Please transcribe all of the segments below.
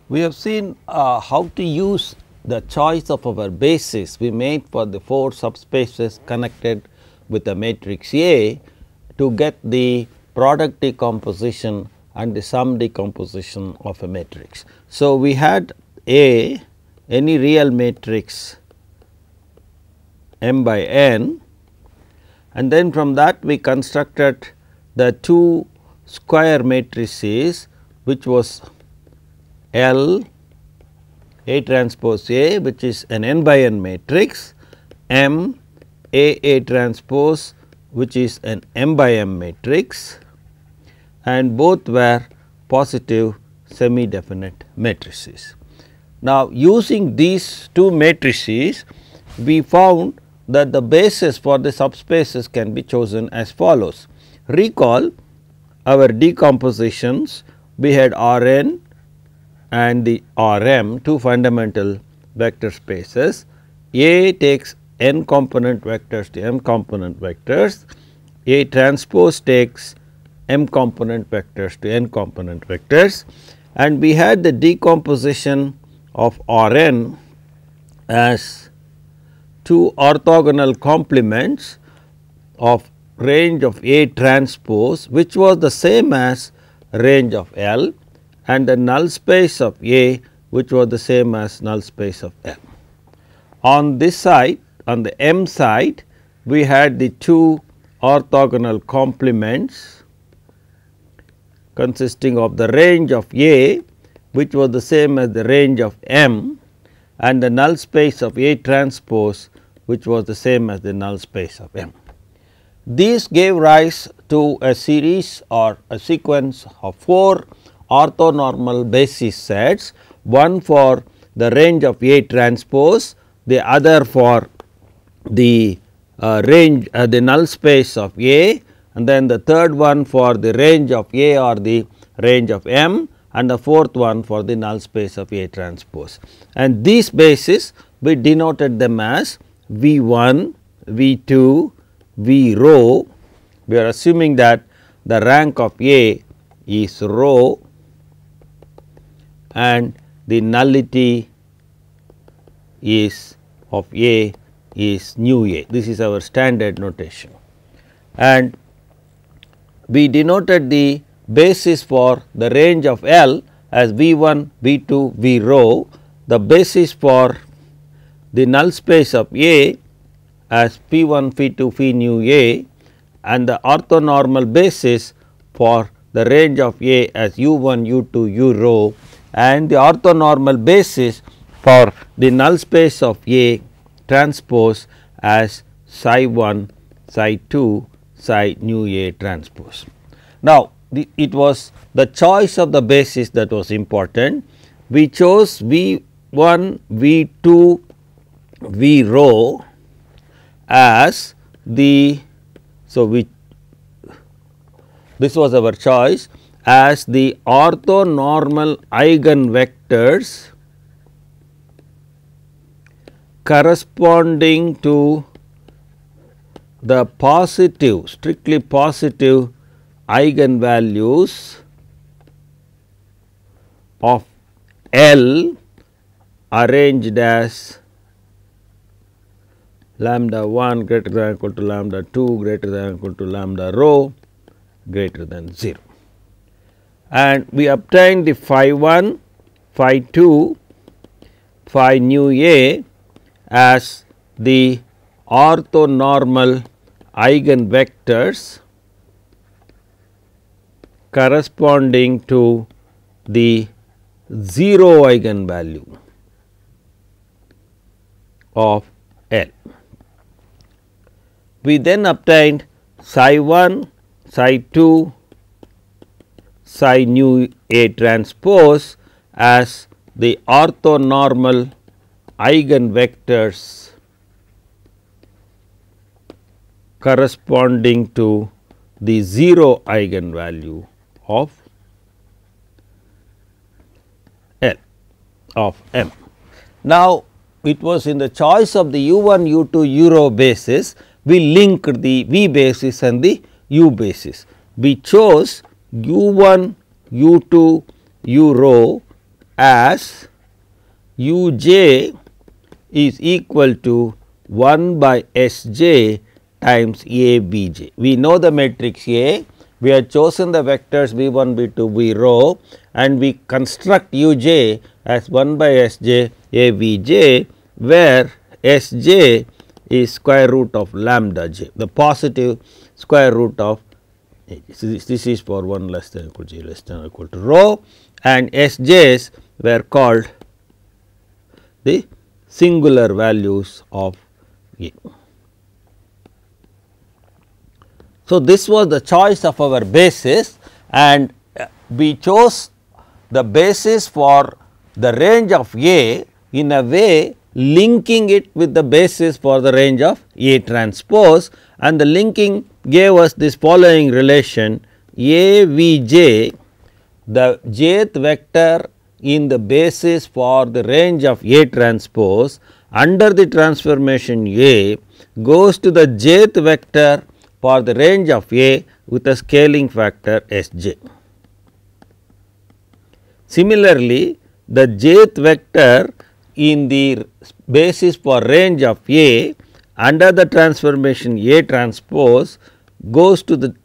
We have seen how to use the choice of our basis we made for the 4 subspaces connected with the matrix A to get the product decomposition and the sum decomposition of a matrix. So, we had A, any real matrix m by n, and then from that we constructed the 2 square matrices which was L A transpose A, which is an n by n matrix, M A transpose, which is an m by m matrix, and both were positive semi definite matrices. Now, using these 2 matrices, we found that the basis for the subspaces can be chosen as follows. Recall our decompositions, we had R n and the R m, 2 fundamental vector spaces. A takes n component vectors to m component vectors, A transpose takes m component vectors to n component vectors, and we had the decomposition of R n as 2 orthogonal complements of range of A transpose, which was the same as range of L, and the null space of A, which was the same as null space of L. On this side, on the M side, we had the 2 orthogonal complements consisting of the range of A, which was the same as the range of M, and the null space of A transpose, which was the same as the null space of M. These gave rise to a series or a sequence of 4 orthonormal basis sets, one for the range of A transpose, the other for the range the null space of A, and then the third one for the range of A or the range of M, and the fourth one for the null space of A transpose. And these bases we denoted them as V 1, V 2, V rho. We are assuming that the rank of A is rho and the nullity is of A is nu A. This is our standard notation, and we denoted the basis for the range of L as V 1, V 2, V rho, the basis for the null space of A as P 1, P 2, P nu A, and the orthonormal basis for the range of A as U 1, U 2, U rho, and the orthonormal basis for the null space of A transpose as psi 1, psi 2, psi nu A transpose. Now, it was the choice of the basis that was important. We chose V 1, V 2, V rho as the, so we, this was our choice as the orthonormal eigenvectors corresponding to the positive, strictly positive eigenvalues of L arranged as lambda 1 greater than or equal to lambda 2 greater than or equal to lambda rho greater than 0. And we obtained the phi 1, phi 2, phi nu A as the orthonormal eigenvectors corresponding to the 0 eigenvalue of L. We then obtained psi 1, psi 2, psi nu A transpose as the orthonormal eigenvectors corresponding to the 0 eigenvalue of L of M. Now, it was in the choice of the U 1, U 2, U rho basis, we linked the V basis and the U basis. We chose U 1, U 2, U rho as uj is equal to 1 by Sj times Abj. We know the matrix A, we have chosen the vectors V1, V2, V rho, and we construct uj as 1 by Sj Avj, where Sj is square root of lambda j, the positive square root of this is for 1 less than equal to j less than or equal to rho, and Sj's were called the singular values of A. So, this was the choice of our basis, and we chose the basis for the range of A in a way linking it with the basis for the range of A transpose, and the linking gave us this following relation: A V j, the jth vector in the basis for the range of A transpose under the transformation A goes to the jth vector for the range of A with a scaling factor Sj. Similarly, the jth vector in the basis for range of A under the transformation A transpose goes to the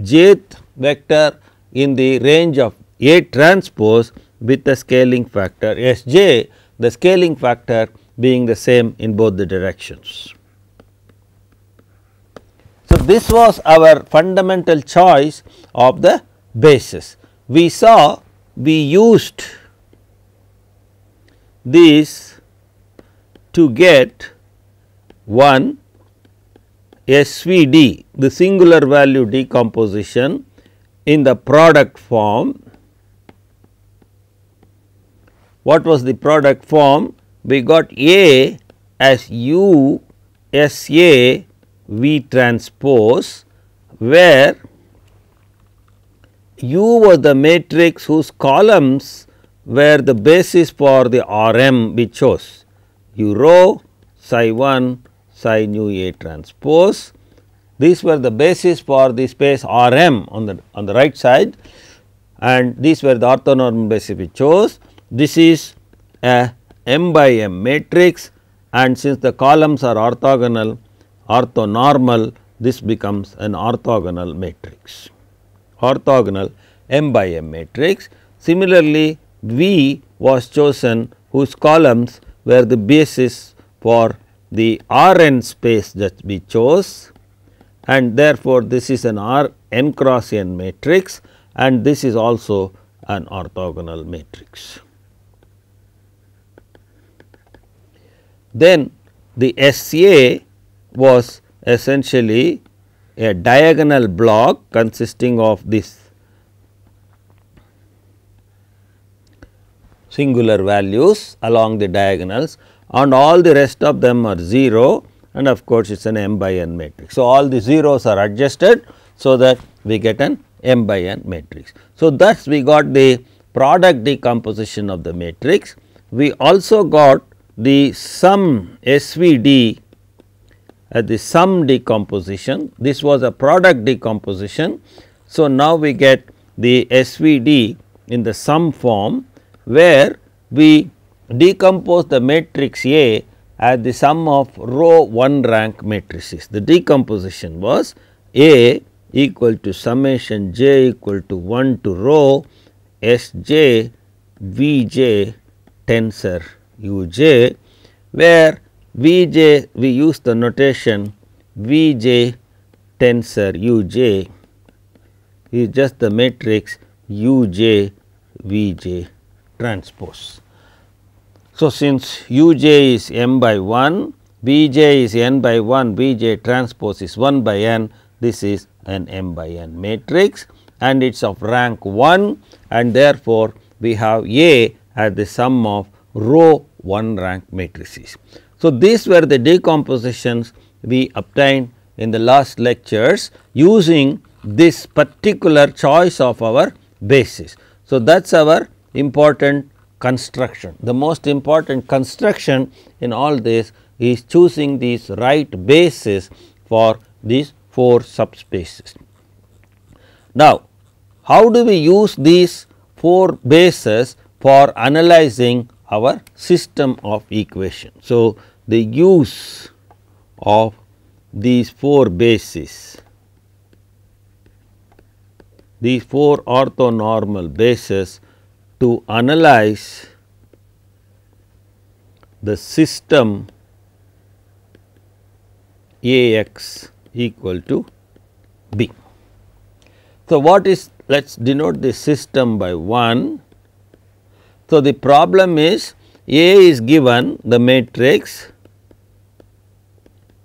jth vector in the range of A transpose with the scaling factor Sj, the scaling factor being the same in both the directions. So, this was our fundamental choice of the basis. We saw we used this to get one SVD, the singular value decomposition in the product form. What was the product form? We got A as U S A V transpose, where U was the matrix whose columns were the basis for the Rm we chose, U rho, psi 1, psi nu A transpose. These were the basis for the space Rm on the right side, and these were the orthonormal basis we chose. This is a m by m matrix, and since the columns are orthogonal, orthonormal, this becomes an orthogonal matrix, orthogonal m by m matrix. Similarly, V was chosen whose columns were the basis for the Rn space that we chose, and therefore, this is an Rn cross n matrix, and this is also an orthogonal matrix. Then the SA was essentially a diagonal block consisting of this singular values along the diagonals, and all the rest of them are 0, and of course, it is an m by n matrix. So, all the zeros are adjusted, so that we get an m by n matrix. So, thus we got the product decomposition of the matrix. We also got the sum SVD at the sum decomposition. This was a product decomposition. So, now we get the SVD in the sum form, where we decompose the matrix A as the sum of row 1 rank matrices. The decomposition was A equal to summation j equal to 1 to rho Sj Vj tensor Uj, where Vj we use the notation Vj tensor Uj is just the matrix Uj Vj transpose. So, since Uj is m by 1, Vj is n by 1, Vj transpose is 1 by n, this is an m by n matrix, and it is of rank 1, and therefore, we have A as the sum of row 1 rank matrices. So, these were the decompositions we obtained in the last lectures using this particular choice of our basis. So, that is our important construction. The most important construction in all this is choosing these right basis for these 4 subspaces. Now, how do we use these 4 bases for analyzing our system of equation. So, the use of these 4 bases, these 4 orthonormal bases to analyze the system A x equal to B. So, what is, let us denote the system by 1. So, the problem is A is given the matrix,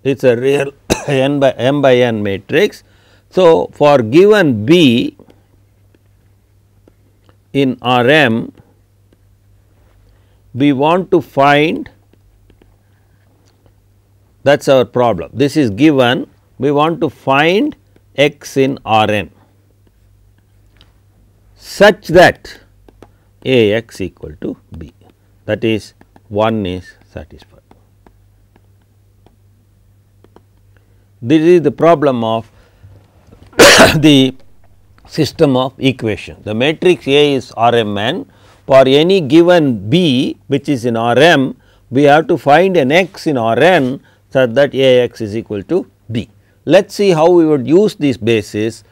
it is a real m by n matrix. So, for given B in R m, we want to find, that is our problem. This is given, we want to find x in R n such that A x equal to B, that is 1 is satisfied. This is the problem of the system of equation. The matrix A is R m n. For any given B which is in R m, we have to find an x in R n such that A x is equal to B. Let us see how we would use these bases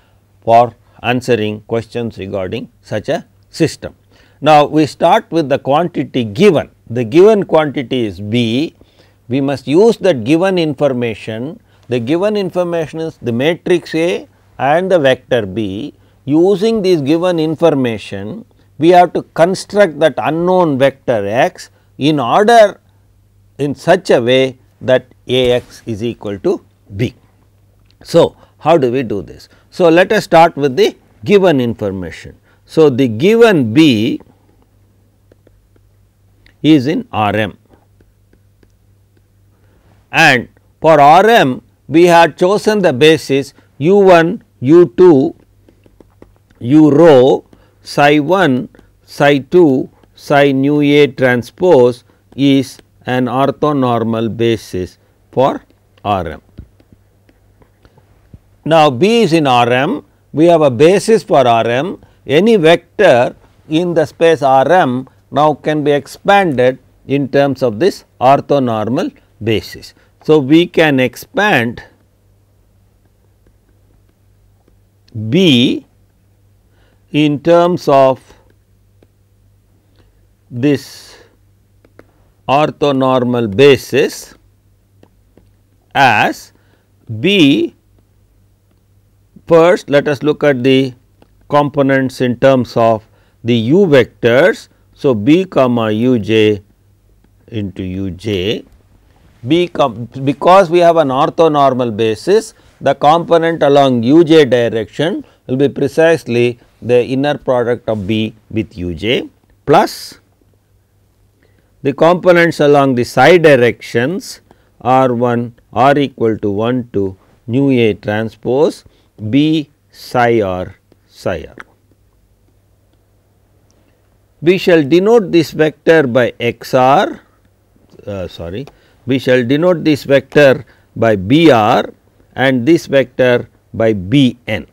for answering questions regarding such a system. Now, we start with the quantity given. The given quantity is B. We must use that given information. The given information is the matrix A and the vector B. Using this given information, we have to construct that unknown vector x in order in such a way that A x is equal to B. So, how do we do this? So, let us start with the given information. So, the given B is in R m, and for R m we had chosen the basis u 1, u 2, u rho, psi 1, psi 2, psi nu A transpose is an orthonormal basis for R m. Now, B is in R m, we have a basis for R m, any vector in the space R m now can be expanded in terms of this orthonormal basis. So, we can expand B in terms of this orthonormal basis as B. First, let us look at the components in terms of the u vectors. So, B comma u j into u j, because we have an orthonormal basis, the component along u j direction will be precisely the inner product of B with u j plus the components along the psi directions r 1 r equal to 1 to nu A transpose B psi r psi r. We shall denote this vector by x r, we shall denote this vector by B r and this vector by B n.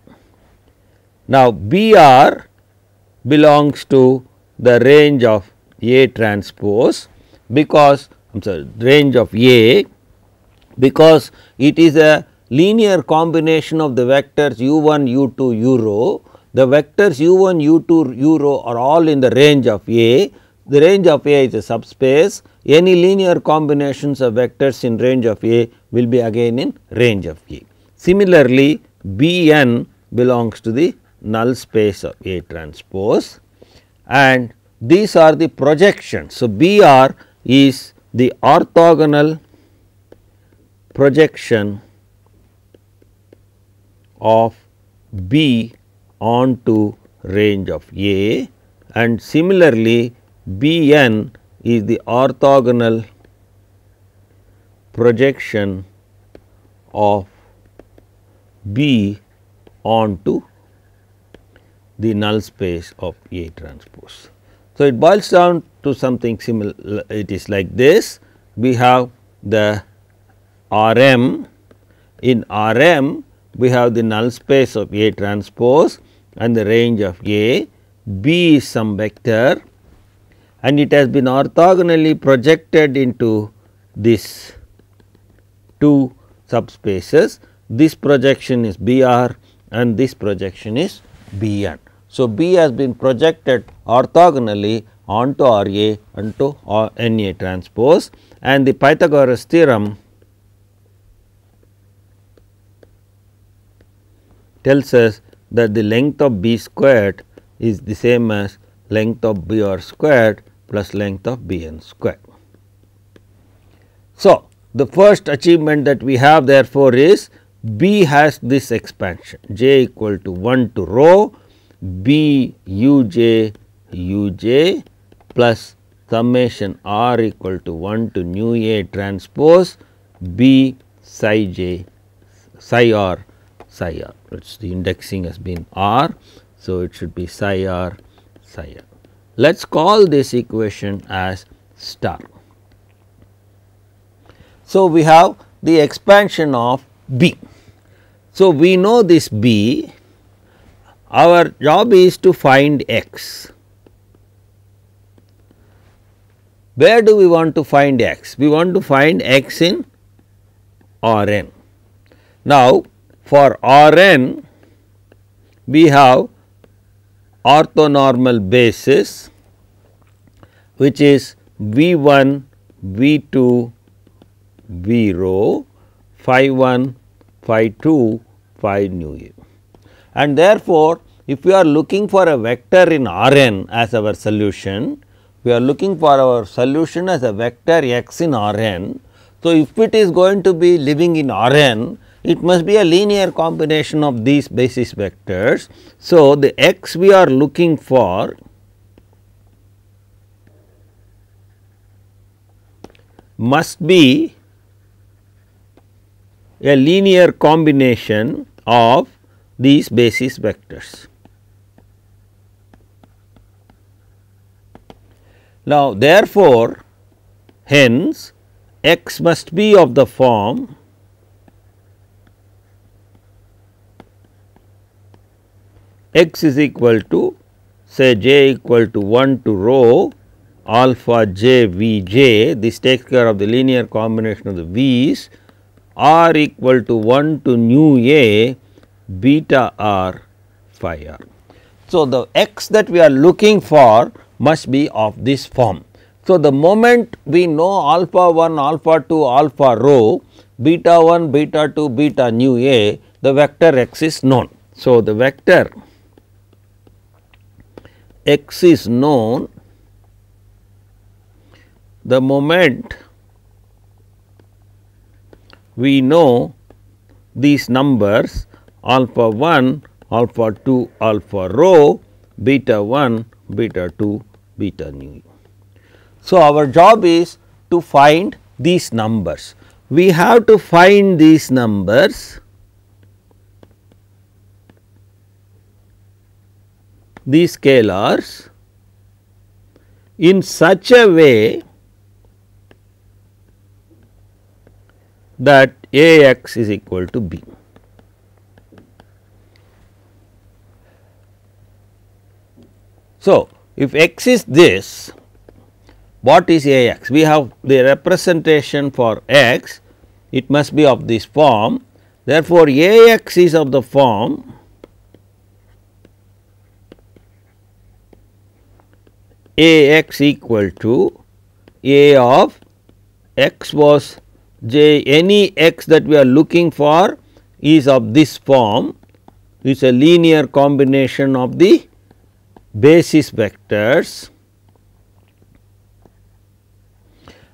Now, B r belongs to the range of A transpose, because range of A, because it is a linear combination of the vectors u 1, u 2, u rho. The vectors u 1, u 2, u rho are all in the range of A. The range of A is a subspace. Any linear combinations of vectors in range of A will be again in range of A. Similarly, B n belongs to the null space of A transpose, and these are the projections. So, B r is the orthogonal projection of B onto range of A, and similarly B n is the orthogonal projection of B onto the null space of A transpose. So, it boils down to something similar. It is like this: we have the R m, in R m we have the null space of A transpose and the range of A, B is some vector, and it has been orthogonally projected into this two subspaces. This projection is B r and this projection is B n. So, B has been projected orthogonally onto R A and to N A transpose, and the Pythagoras theorem tells us that the length of B squared is the same as length of B r squared plus length of B n squared. So, the first achievement that we have therefore is B has this expansion j equal to 1 to rho B u j plus summation r equal to 1 to nu a transpose B psi j psi r psi r. It's the indexing has been r. So, it should be psi r psi r. Let us call this equation as star. So, we have the expansion of B. So, we know this B, our job is to find x. Where do we want to find x? We want to find x in R n. Now, for R n we have orthonormal basis which is V 1, V 2, V rho, phi 1, phi 2, phi nu a. And therefore, if we are looking for a vector in R n as our solution, we are looking for our solution as a vector x in R n. So, if it is going to be living in R n, it must be a linear combination of these basis vectors. So, the x we are looking for must be a linear combination of these basis vectors. Now, therefore, hence x must be of the form x is equal to say j equal to 1 to rho alpha j v j, this takes care of the linear combination of the v's, r equal to 1 to nu a beta r phi r. So, the x that we are looking for must be of this form. So, the moment we know alpha 1, alpha 2, alpha rho, beta 1, beta 2, beta nu a, the vector x is known. So, the vector x is known the moment we know these numbers alpha 1, alpha 2, alpha rho, beta 1, beta 2, beta nu. So, our job is to find these numbers. We have to find these numbers these scalars in such a way that A x is equal to B. So, if x is this, what is A x? We have the representation for x, it must be of this form. Therefore, A x is of the form A x equal to A of x was j, any x that we are looking for is of this form, is a linear combination of the basis vectors.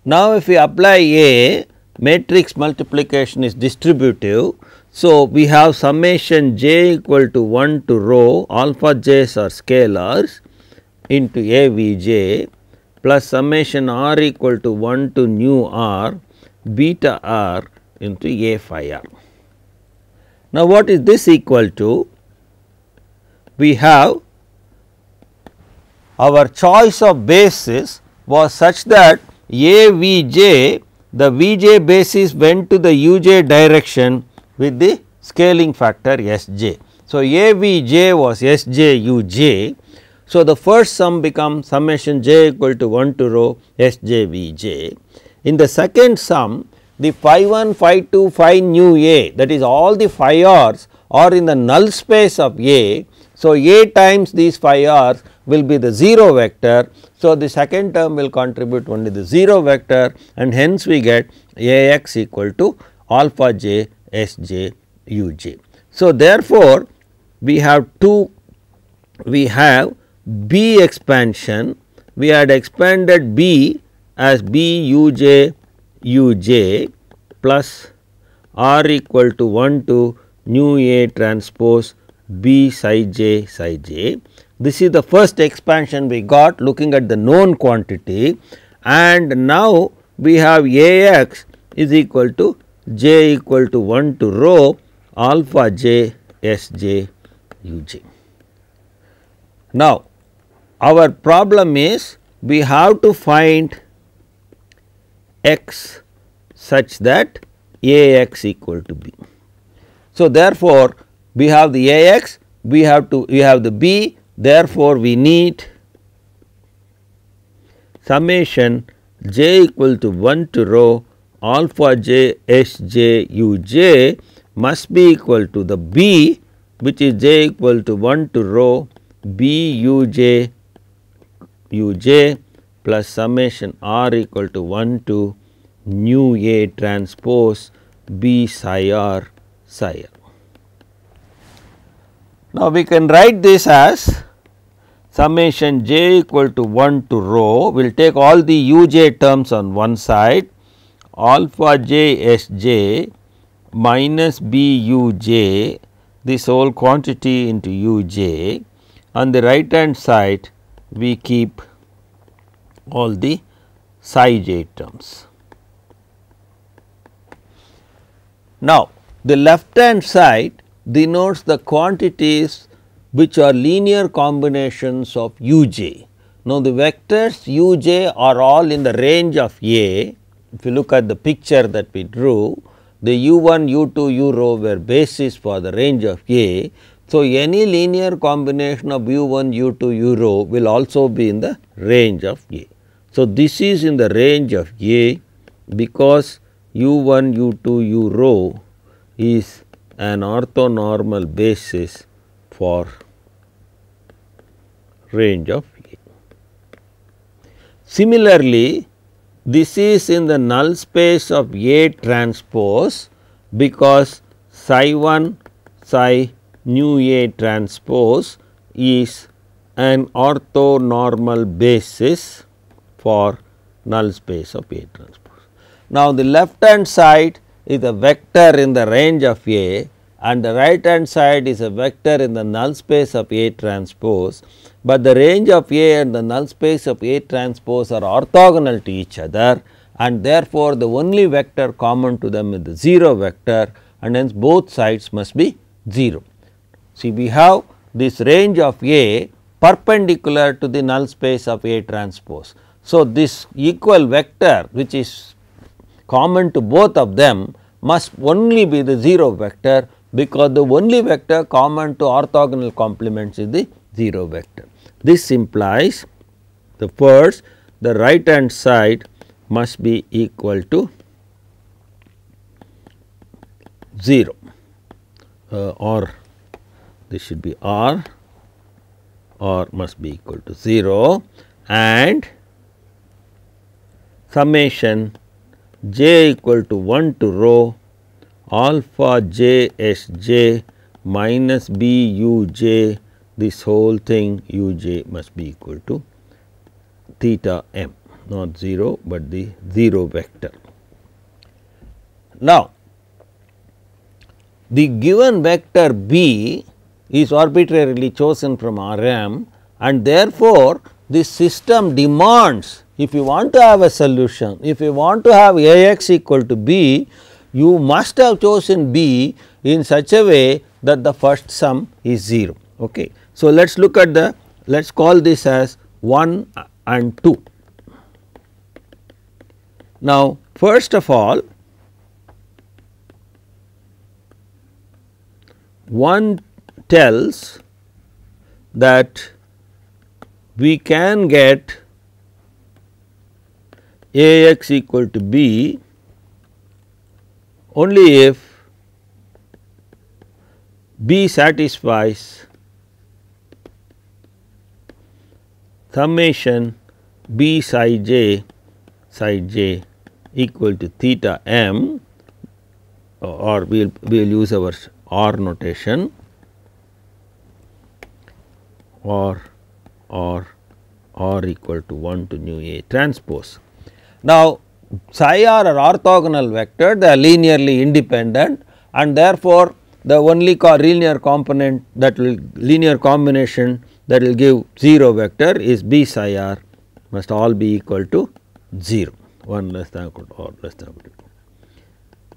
Now, if we apply A, matrix multiplication is distributive. So, we have summation j equal to 1 to rho alpha j's are scalars into A v j plus summation r equal to 1 to nu r beta r into A phi r. Now, what is this equal to? We have our choice of basis was such that A v j, the v j basis went to the u j direction with the scaling factor S j. So, A v j was S j u j. So, the first sum becomes summation j equal to 1 to rho S j V j. In the second sum, the phi 1, phi 2, phi nu a, that is all the phi r's are in the null space of A. So, A times these phi r's will be the 0 vector. So, the second term will contribute only the 0 vector, and hence we get A x equal to alpha j S j u j. So, therefore, we have B expansion. We had expanded B as B u j u j plus r equal to 1 to nu A transpose B psi j psi j. This is the first expansion we got looking at the known quantity, and now we have A x is equal to j equal to 1 to rho alpha j S j u j. Now, our problem is we have to find x such that A x equal to B. So, therefore, we have the A x, we have the B, therefore, we need summation j equal to 1 to rho alpha j S j u j must be equal to the B, which is j equal to 1 to rho B u j plus summation r equal to 1 to nu A transpose B psi r psi r. Now, we can write this as summation j equal to 1 to rho, we will take all the u j terms on one side, alpha j S j minus B u j, this whole quantity into u j. On the right hand side, we keep all the psi j terms. Now, the left hand side denotes the quantities which are linear combinations of u j. Now, the vectors u j are all in the range of A. If you look at the picture that we drew, the u 1, u 2, u rho were basis for the range of A. So, any linear combination of u 1, u 2, u rho will also be in the range of A. So, this is in the range of A because u 1, u 2, u rho is an orthonormal basis for range of A. Similarly, this is in the null space of A transpose because psi 1 psi nu A transpose is an orthonormal basis for null space of A transpose. Now, the left hand side is a vector in the range of A and the right hand side is a vector in the null space of A transpose, but the range of A and the null space of A transpose are orthogonal to each other, and therefore, the only vector common to them is the 0 vector, and hence both sides must be 0. See, we have this range of A perpendicular to the null space of A transpose. So, this equal vector which is common to both of them must only be the 0 vector, because the only vector common to orthogonal complements is the 0 vector. This implies the first, the right hand side must be equal to 0 or this should be r or must be equal to 0, and summation j equal to 1 to rho alpha j S j minus B u j, this whole thing u j must be equal to theta m, not 0, but the 0 vector. Now, the given vector B is arbitrarily chosen from R m, and therefore, this system demands, if you want to have a solution, if you want to have A x equal to B, you must have chosen B in such a way that the first sum is 0. Okay. So, let us look at the, let us call this as 1 and 2. Now, first of all, 1 tells that we can get A x equal to B only if B satisfies summation B psi j equal to theta m, or we will use our R notation, or R equal to 1 to nu A transpose. Now, psi r are orthogonal vector, they are linearly independent, and therefore, the only linear component that will linear combination that will give 0 vector is B psi r must all be equal to 0, 1 less than equal to or less than equal to 2.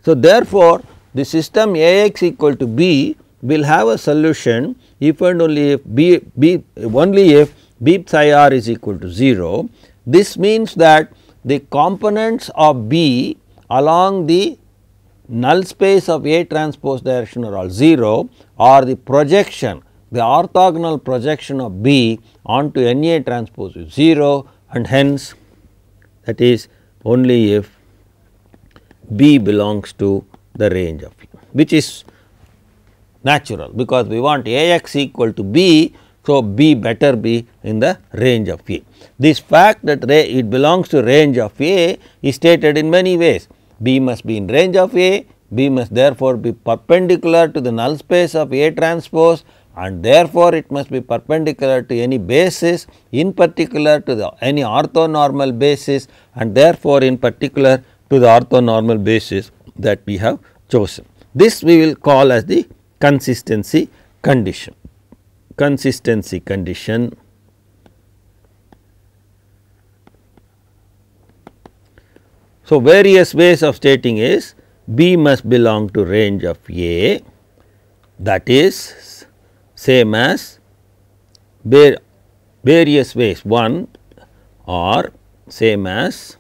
So, therefore, the system A x equal to B will have a solution if and only if B psi r is equal to 0. This means that the components of B along the null space of A transpose direction are all 0, or the projection, the orthogonal projection of B onto N A transpose is 0, and hence that is only if B belongs to the range of A, which is natural, because we want A x equal to B. So, B better be in the range of A. This fact that it belongs to range of A is stated in many ways. B must be in range of A, B must therefore be perpendicular to the null space of A transpose, and therefore, it must be perpendicular to any basis, in particular to any orthonormal basis, and therefore, in particular to the orthonormal basis that we have chosen. This we will call as the consistency condition. Consistency condition. So, various ways of stating is B must belong to range of A, that is same as various ways, one or same as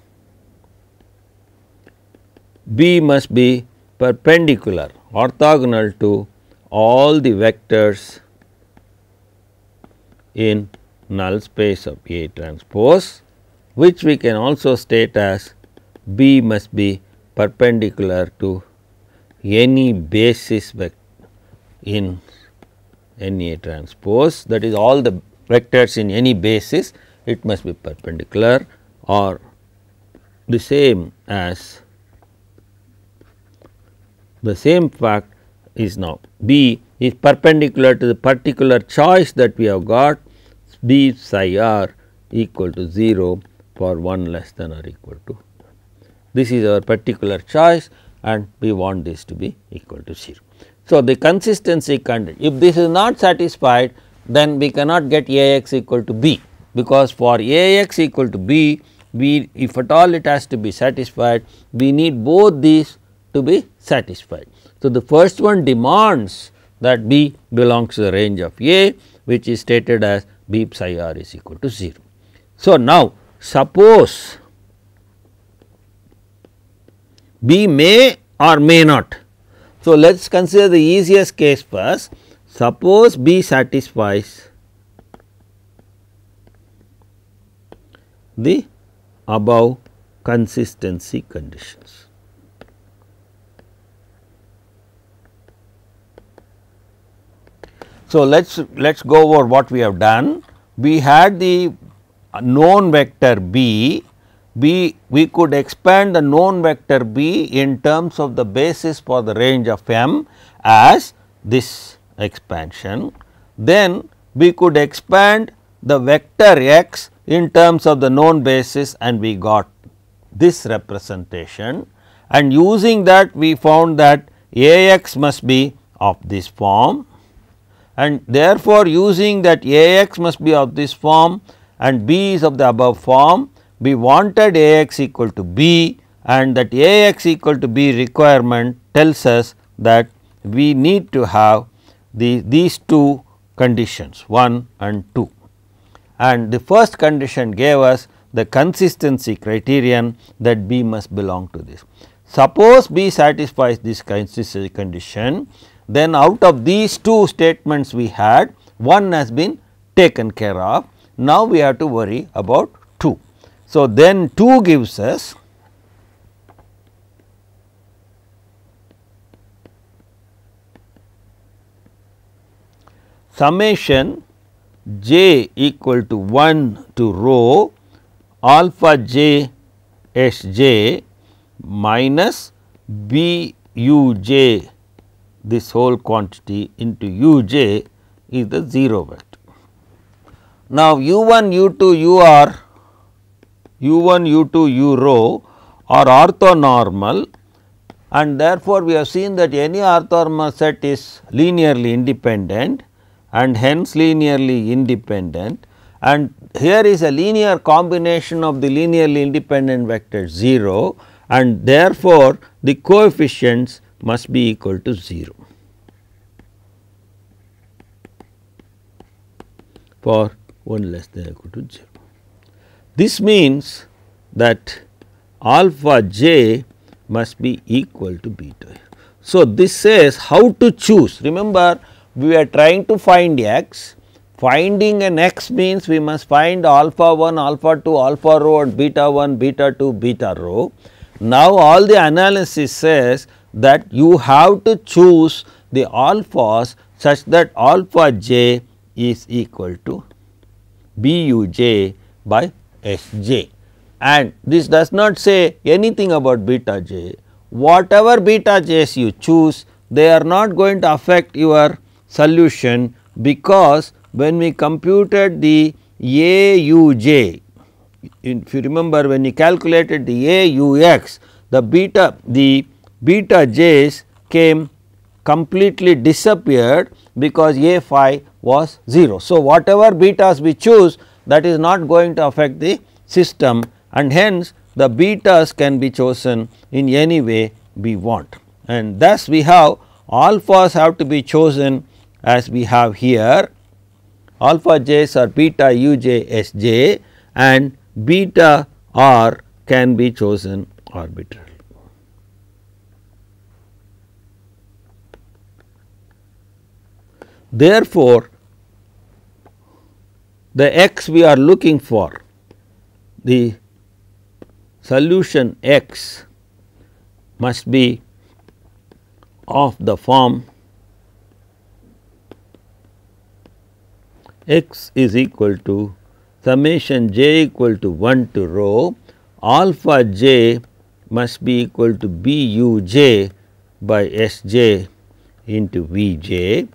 B must be perpendicular, orthogonal to all the vectors in null space of A transpose, which we can also state as B must be perpendicular to any basis vector in N A transpose, that is all the vectors in any basis, it must be perpendicular, or the same as the same fact is now B is perpendicular to the particular choice that we have got, B psi r equal to 0 for 1 less than or equal to. This is our particular choice, and we want this to be equal to 0. So, the consistency condition, if this is not satisfied, then we cannot get A x equal to B, because for A x equal to B, if at all it has to be satisfied, we need both these to be satisfied. So, the first one demands that B belongs to the range of A, which is stated as B psi r is equal to 0. So, now suppose B may or may not. So, let us consider the easiest case first. Suppose B satisfies the above consistency conditions. So, let us go over what we have done. We had the known vector B. We could expand the known vector B in terms of the basis for the range of M as this expansion. Then we could expand the vector x in terms of the known basis, and we got this representation, and using that we found that A x must be of this form, and therefore, using that A x must be of this form and B is of the above form, we wanted A x equal to B, and that A x equal to B requirement tells us that we need to have these two conditions 1 and 2, and the first condition gave us the consistency criterion that B must belong to this. Suppose B satisfies this consistency condition, then out of these two statements we had, one has been taken care of. Now, we have to worry about 2. So, then 2 gives us summation j equal to 1 to rho alpha j s j minus b u j, this whole quantity into u j is the 0 vector. Now, u 1 u 2 u r u 1 u 2 u rho are orthonormal, and therefore, we have seen that any orthonormal set is linearly independent and hence linearly independent, and here is a linear combination of the linearly independent vectors 0, and therefore, the coefficients must be equal to 0 for 1 less than or equal to 0. This means that alpha j must be equal to beta. So, this says how to choose. Remember, we are trying to find x. Finding an x means we must find alpha 1, alpha 2, alpha rho and beta 1, beta 2, beta rho. Now, all the analysis says that you have to choose the alphas such that alpha j is equal to b u j by s j, and this does not say anything about beta j. Whatever beta j's you choose, they are not going to affect your solution, because when we computed the a u j, if you remember when you calculated the a u x, the beta j's came completely disappeared because a phi was 0. So, whatever betas we choose, that is not going to affect the system, and hence the betas can be chosen in any way we want, and thus we have alphas have to be chosen as we have here. Alpha j's are beta u j s j, and beta r can be chosen arbitrarily. Therefore, the x we are looking for, the solution x must be of the form x is equal to summation j equal to 1 to rho alpha j must be equal to b u j by s j into v j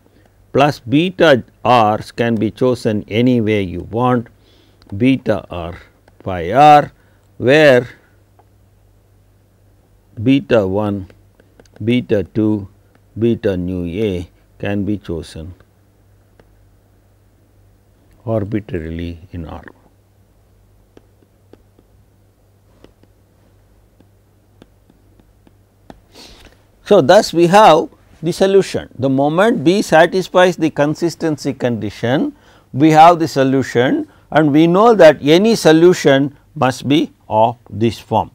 plus beta r's can be chosen any way you want, beta r phi r, where beta 1, beta 2, beta nu a can be chosen arbitrarily in R. So, thus we have the solution. The moment B satisfies the consistency condition, we have the solution, and we know that any solution must be of this form.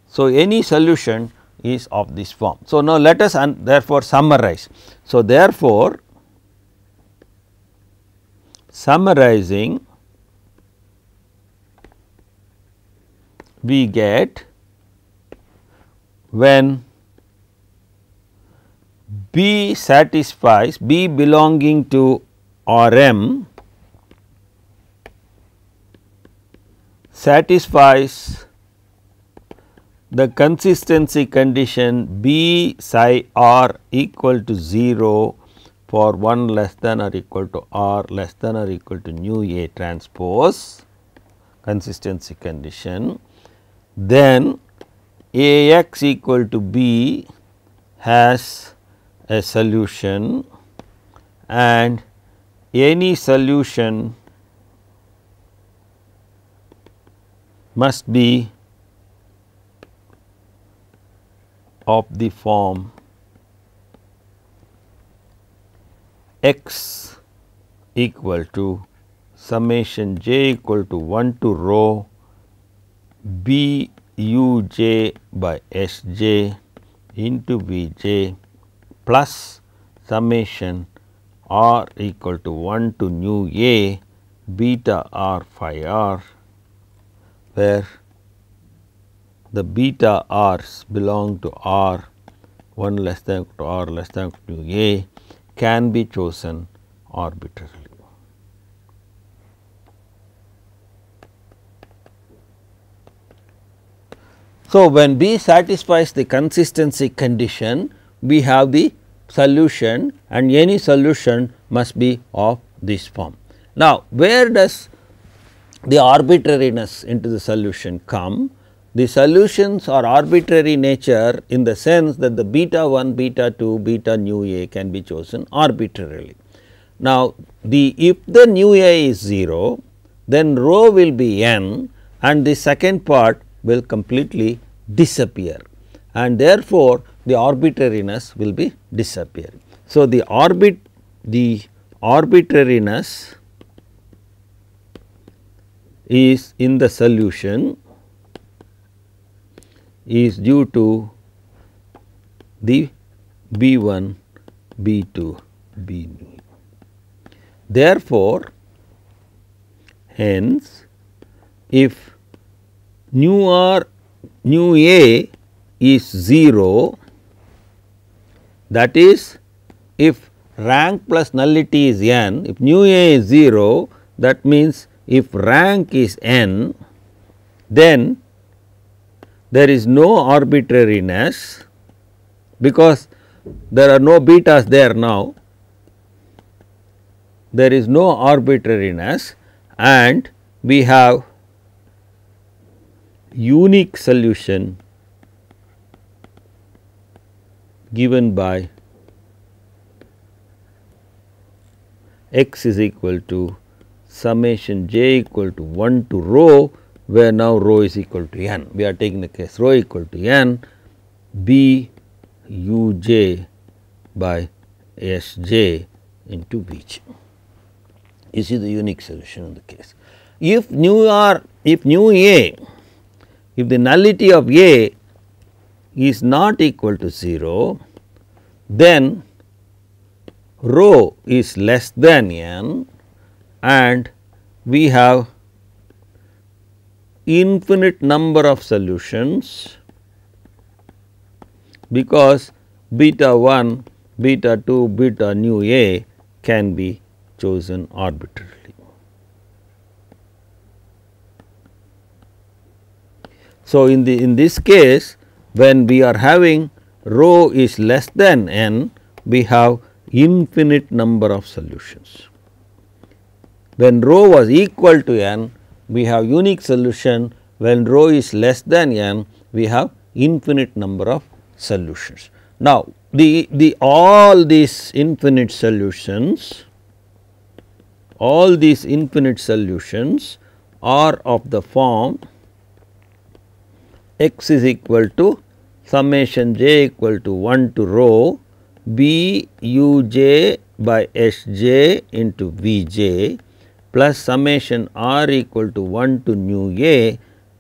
So, any solution is of this form. So, now let us therefore summarize. So, therefore, summarizing, we get when B satisfies, B belonging to R m satisfies the consistency condition B psi r equal to 0 for 1 less than or equal to r less than or equal to nu a transpose consistency condition, then A x equal to B has a solution, and any solution must be of the form x equal to summation j equal to 1 to rho b u j by s j into v j plus summation r equal to 1 to nu a beta r phi r, where the beta r's belong to R 1 less than equal to R less than equal to A can be chosen arbitrarily. So, when B satisfies the consistency condition, we have the solution, and any solution must be of this form. Now, where does the arbitrariness into the solution come? The solutions are arbitrary nature in the sense that the beta 1, beta 2, beta nu A can be chosen arbitrarily. Now, if the nu A is 0, then rho will be n, and the second part will completely disappear, and therefore, the arbitrariness will be disappearing. So, the arbitrariness is in the solution is due to the B 1, B 2, B nu. Therefore, hence, if nu A is 0, that is, if rank plus nullity is n, if nu A is 0, that means if rank is n, then there is no arbitrariness, because there are no betas there now, there is no arbitrariness, and we have unique solution given by x is equal to summation j equal to 1 to rho, where now rho is equal to n. We are taking the case rho equal to n b u j by s j into v j. This is the unique solution in the case. If the nullity of A is not equal to 0, then rho is less than n, and we have infinite number of solutions, because beta 1, beta 2, beta nu A can be chosen arbitrarily. So, in this case, when we are having rho is less than n, we have infinite number of solutions. When rho was equal to n, we have unique solution. When rho is less than n, we have infinite number of solutions. Now, all these infinite solutions are of the form x is equal to summation j equal to 1 to rho b u j by s j into v j plus summation r equal to 1 to nu A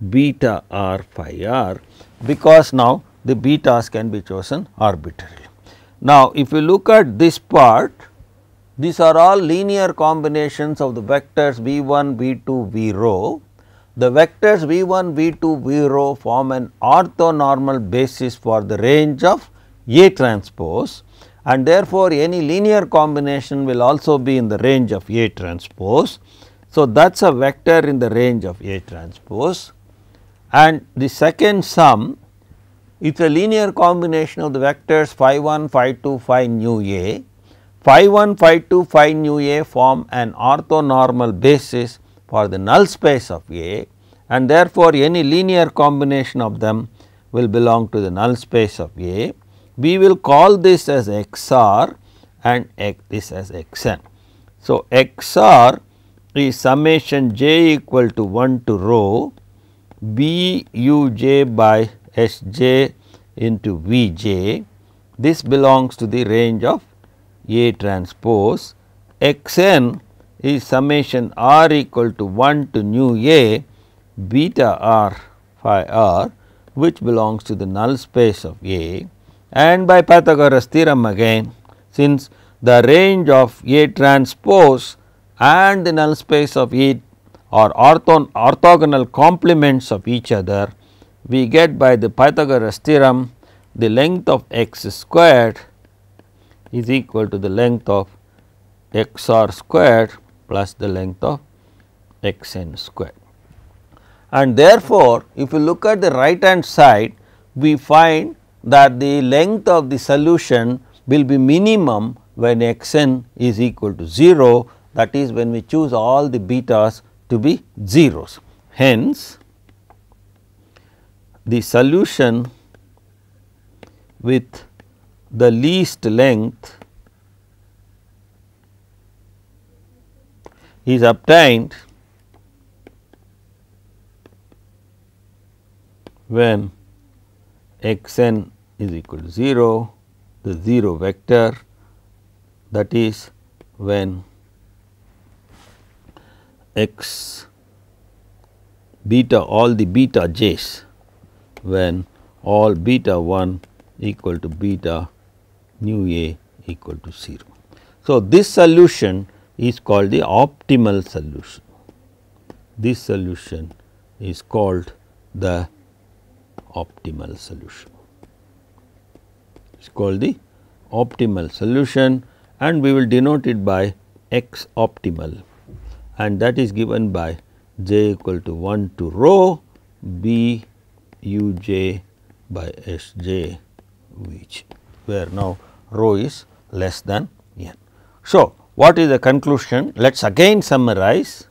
beta r phi r, because now the betas can be chosen arbitrarily. Now, if you look at this part, these are all linear combinations of the vectors v 1, v 2, v rho. The vectors v 1, v 2, v rho form an orthonormal basis for the range of A transpose, and therefore, any linear combination will also be in the range of A transpose. So, that is a vector in the range of A transpose, and the second sum is a linear combination of the vectors phi 1, phi 2, phi nu A. Phi 1, phi 2, phi nu A form an orthonormal basis for the null space of A, and therefore, any linear combination of them will belong to the null space of A. We will call this as XR and this as Xn. So, XR is summation j equal to 1 to rho b u j by s j into v j. This belongs to the range of A transpose. Xn is summation r equal to 1 to nu A beta r phi r, which belongs to the null space of A. And by Pythagoras theorem again, since the range of A transpose and the null space of it or orthogonal complements of each other, we get by the Pythagoras theorem the length of x squared is equal to the length of x r squared plus the length of x n squared. And therefore, if you look at the right hand side, we find that the length of the solution will be minimum when x n is equal to 0, that is when we choose all the betas to be zeros. Hence, the solution with the least length is obtained when x n is equal to 0, the 0 vector, that is when x beta all the beta j's, when all beta 1 equal to beta nu a equal to 0. So, this solution is called the optimal solution. This solution is called the optimal solution. It is called the optimal solution, and we will denote it by x optimal, and that is given by j equal to 1 to rho b u j by s j v j, where now rho is less than n. So, what is the conclusion? Let us again summarize.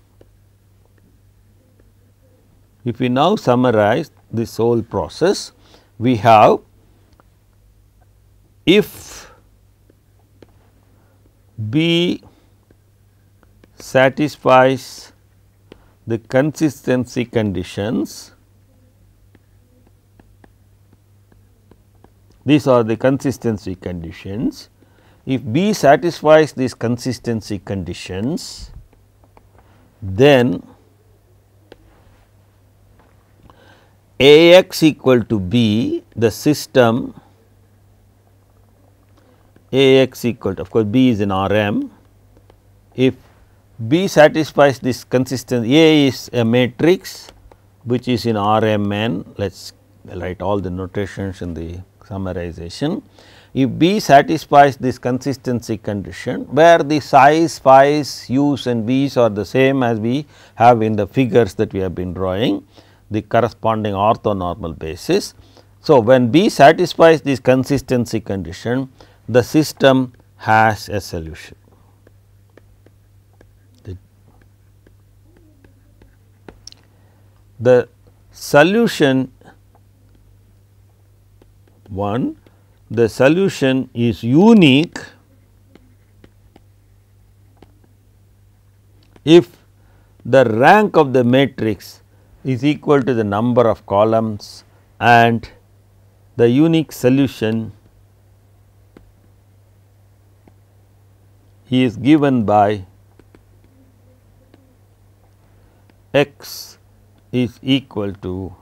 If we now summarize this whole process, we have if B satisfies the consistency conditions, these are the consistency conditions. If B satisfies these consistency conditions, then A x equal to B, the system A x equal to, of course, B is in R m. If B satisfies this consistency, A is a matrix which is in R m n, let us write all the notations in the summarization. If B satisfies this consistency condition, where the size, phi's, u's and v's are the same as we have in the figures that we have been drawing, the corresponding orthonormal basis. So, when B satisfies this consistency condition, the system has a solution. The solution 1, the solution is unique if the rank of the matrix is equal to the number of columns, and the unique solution is given by x is equal to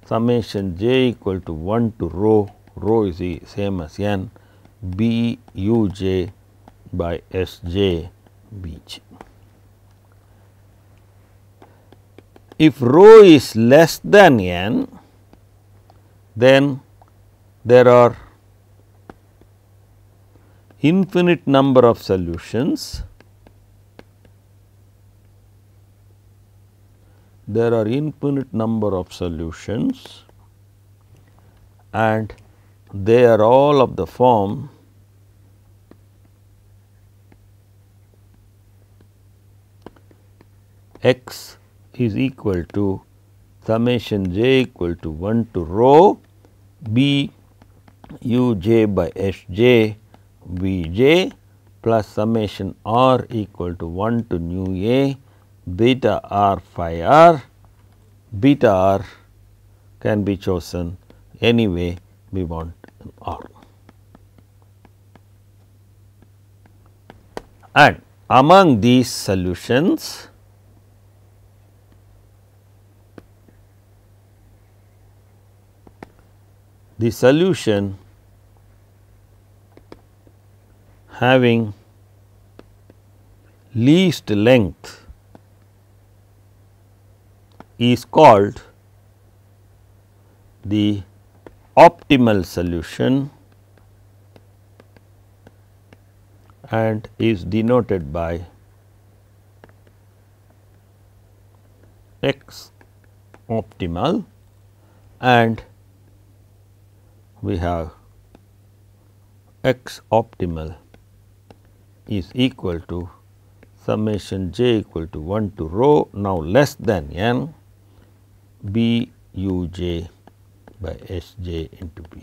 summation j equal to 1 to rho, rho is the same as n, b u j by s j b j. If rho is less than n, then there are infinite number of solutions. There are infinite number of solutions, and they are all of the form x is equal to summation j equal to 1 to rho b u j by s j v j plus summation r equal to 1 to nu a beta r phi r. Beta r can be chosen anyway we want r. And among these solutions, the solution having least length is called the optimal solution and is denoted by x optimal, and we have x optimal is equal to summation j equal to 1 to rho now less than n b u j by S j into B.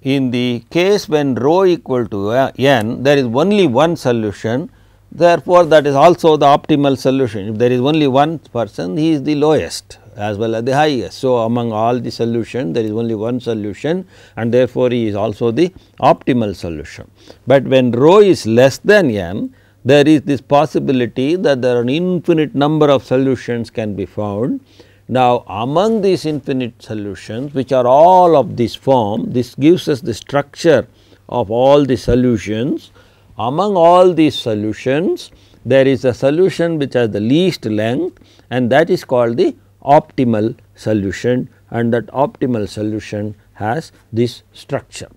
In the case when rho equal to n, there is only one solution, therefore, that is also the optimal solution. If there is only one person, he is the lowest as well as the highest. So, among all the solutions, there is only one solution and therefore, he is also the optimal solution. But when rho is less than n, there is this possibility that there are an infinite number of solutions can be found. Now, among these infinite solutions, which are all of this form, this gives us the structure of all the solutions. Among all these solutions, there is a solution which has the least length, and that is called the optimal solution, and that optimal solution has this structure.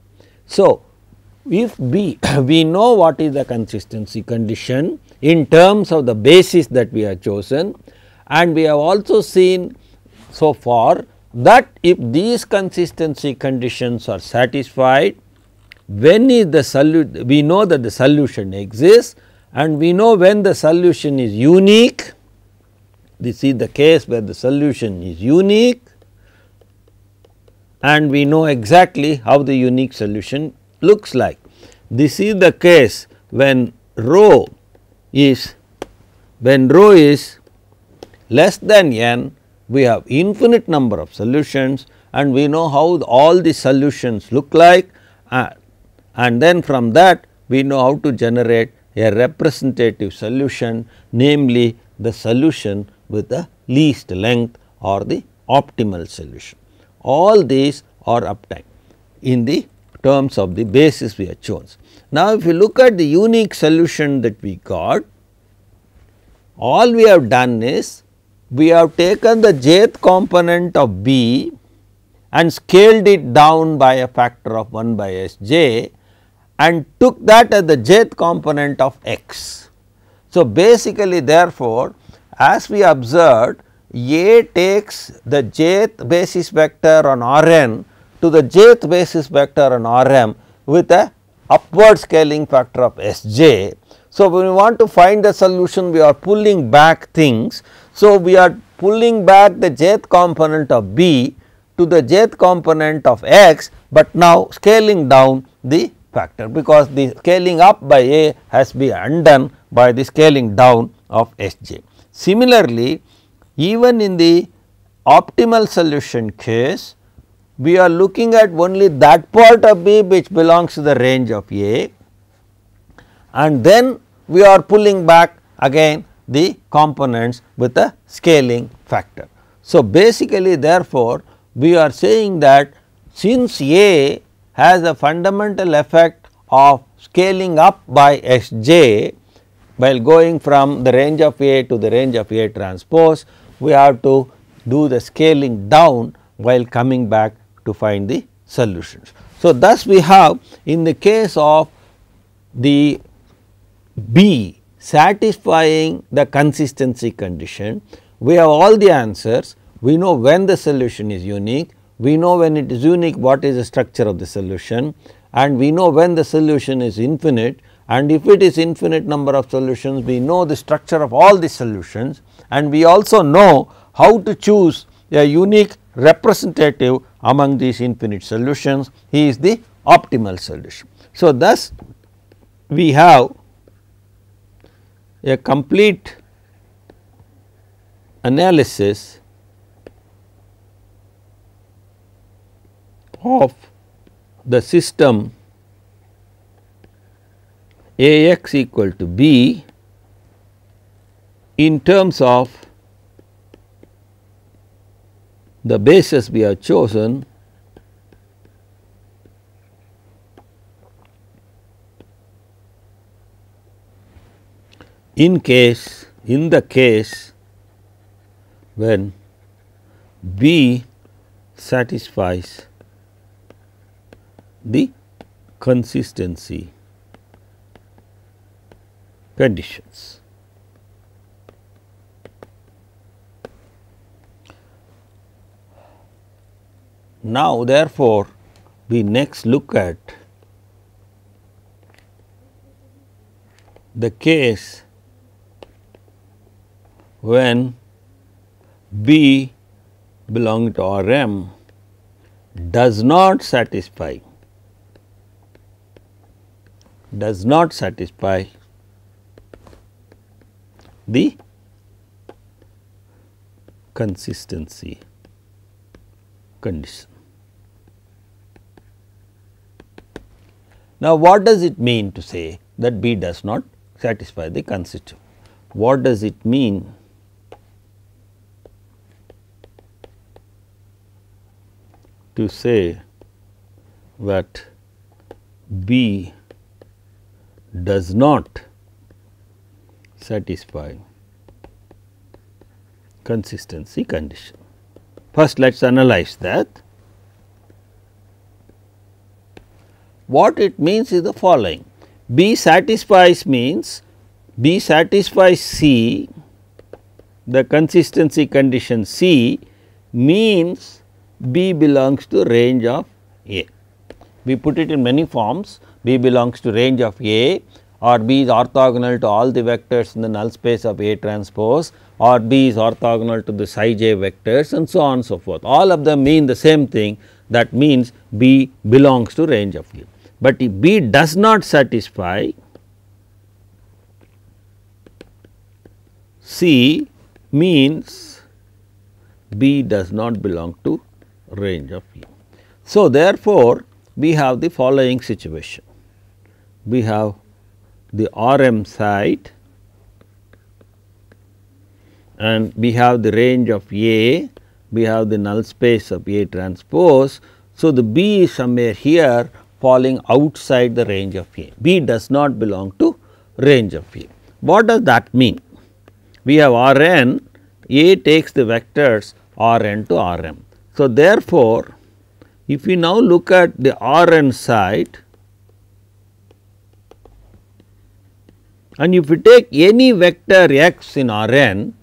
So, if we know what is the consistency condition in terms of the basis that we have chosen, and we have also seen so far that if these consistency conditions are satisfied, when is the solution, we know that the solution exists and we know when the solution is unique. This is the case where the solution is unique and we know exactly how the unique solution looks like. This is the case when rho is less than n, we have infinite number of solutions and we know how all the solutions look like, and then from that we know how to generate a representative solution, namely the solution with the least length or the optimal solution. All these are obtained in the terms of the basis we have chosen. Now, if you look at the unique solution that we got, all we have done is we have taken the jth component of B and scaled it down by a factor of 1 by S j and took that as the jth component of x. So, basically therefore, as we observed, A takes the jth basis vector on R n to the jth basis vector on R m with a upward scaling factor of S j. So, when we want to find the solution, we are pulling back things. So, we are pulling back the jth component of B to the jth component of x, but now scaling down the factor, because the scaling up by A has been undone by the scaling down of S j. Similarly, even in the optimal solution case, we are looking at only that part of B which belongs to the range of A, and then we are pulling back again the components with a scaling factor. So, basically therefore, we are saying that since A has a fundamental effect of scaling up by S j while going from the range of A to the range of A transpose, we have to do the scaling down while coming back to find the solutions. So, thus we have in the case of the B satisfying the consistency condition, we have all the answers, we know when the solution is unique, we know when it is unique what is the structure of the solution, and we know when the solution is infinite, and if it is infinite number of solutions, we know the structure of all the solutions, and we also know how to choose a unique representative among these infinite solutions. He is the optimal solution. So, thus we have a complete analysis of the system A x equal to B in terms of the basis we have chosen in the case when B satisfies the consistency conditions. Now, therefore, we next look at the case when B belonging to R m does not satisfy the consistency condition. Now, what does it mean to say that B does not satisfy the consistency? What does it mean? To say that B does not satisfy consistency condition. First, let us analyze that. What it means is the following: B satisfies means B satisfies C, the consistency condition C means B belongs to range of A. We put it in many forms: B belongs to range of A, or B is orthogonal to all the vectors in the null space of A transpose, or B is orthogonal to the psi j vectors, and so on and so forth. All of them mean the same thing, that means B belongs to range of A. But if B does not satisfy C means B does not belong to range of A. So, therefore, we have the following situation. We have the R m side and we have the range of A, we have the null space of A transpose. So, the B is somewhere here falling outside the range of A. B does not belong to range of A. What does that mean? We have R n, A takes the vectors R n to R m. So, therefore, if we now look at the R n side and if we take any vector x in R n,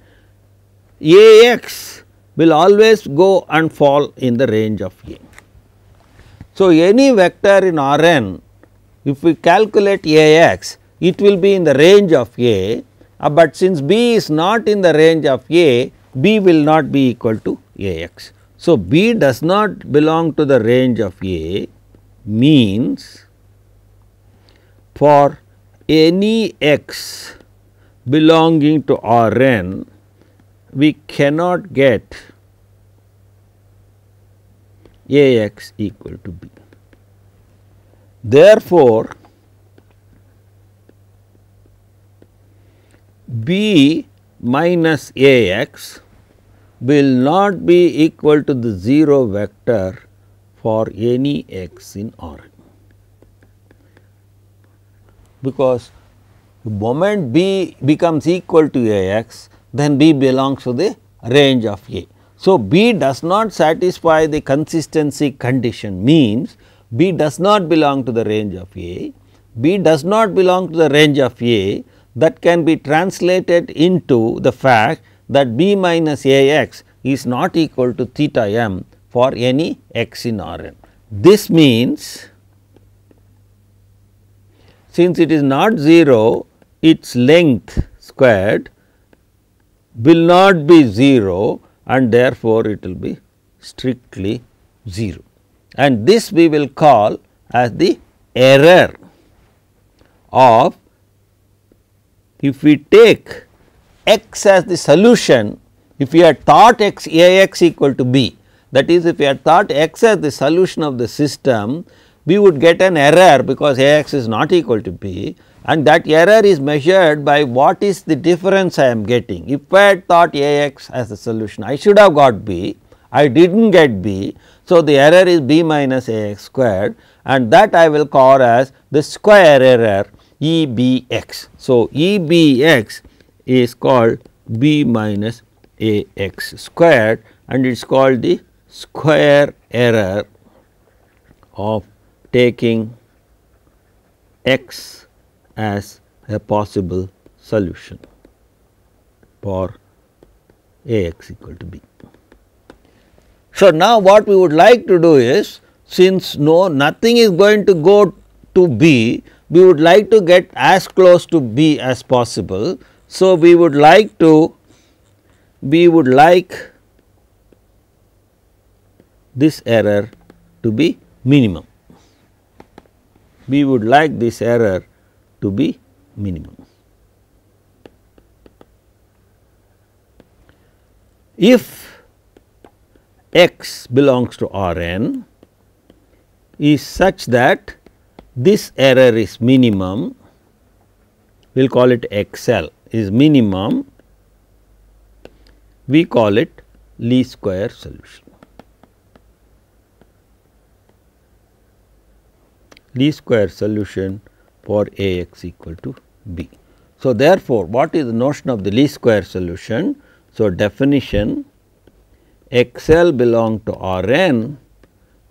A x will always go and fall in the range of A. So, any vector in R n, if we calculate A x, it will be in the range of A, but since B is not in the range of A, B will not be equal to A x. So, B does not belong to the range of A means for any x belonging to R n, we cannot get A x equal to B. Therefore, B minus A x will not be equal to the 0 vector for any x in R n, because the moment B becomes equal to A x, then B belongs to the range of A. So, B does not satisfy the consistency condition means B does not belong to the range of A. B does not belong to the range of A, that can be translated into the fact that B minus A x is not equal to theta m for any x in R n. This means, since it is not 0, its length squared will not be 0 and therefore, it will be strictly 0, and this we will call as the error of, if we take x as the solution, if we had thought x A x equal to B, that is, if we had thought x as the solution of the system, we would get an error because A x is not equal to B, and that error is measured by what is the difference I am getting. If I had thought A x as the solution, I should have got B, I did not get B. So, the error is B minus A x squared, and that I will call as the square error E B x. So, E B x is called b minus a x squared, and it is called the square error of taking x as a possible solution for a x equal to b. So, now what we would like to do is, since nothing is going to go to b, we would like to get as close to b as possible. So, we would like this error to be minimum. We would like this error to be minimum. If x belongs to R n is such that this error is minimum, we will call it x L is minimum, we call it least square solution. Least square solution for A x equal to b. So, therefore, what is the notion of the least square solution? So, definition x L belong to R n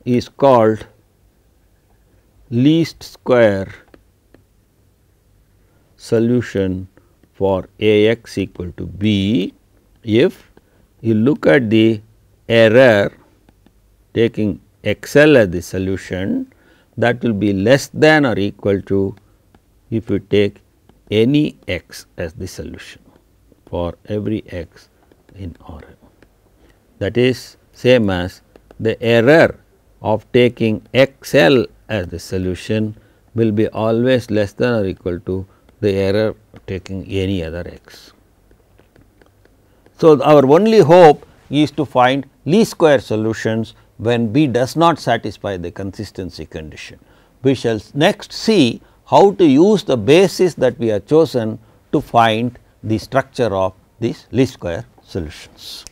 is called least square solution for A x equal to b if you look at the error taking x L as the solution, that will be less than or equal to if you take any x as the solution for every x in R n. That is same as the error of taking x L as the solution will be always less than or equal to the error of taking any other x. So, our only hope is to find least square solutions when b does not satisfy the consistency condition. We shall next see how to use the basis that we have chosen to find the structure of these least square solutions.